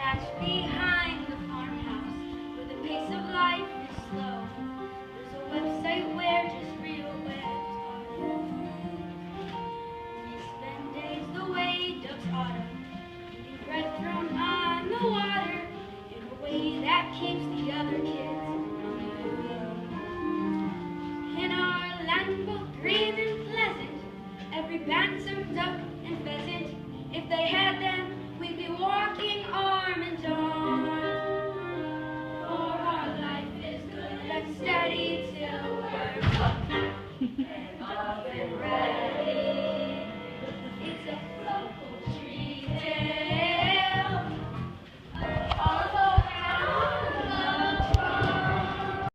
Attached behind the farmhouse, where the pace of life is slow, there's a website where just real webs are used. We spend days the way ducks oughta, eating bread thrown on the water, in a way that keeps the other kids on the road. In our land both green and pleasant, every bantam, duck, and pheasant, if they had them, we'd be walking arm in arm.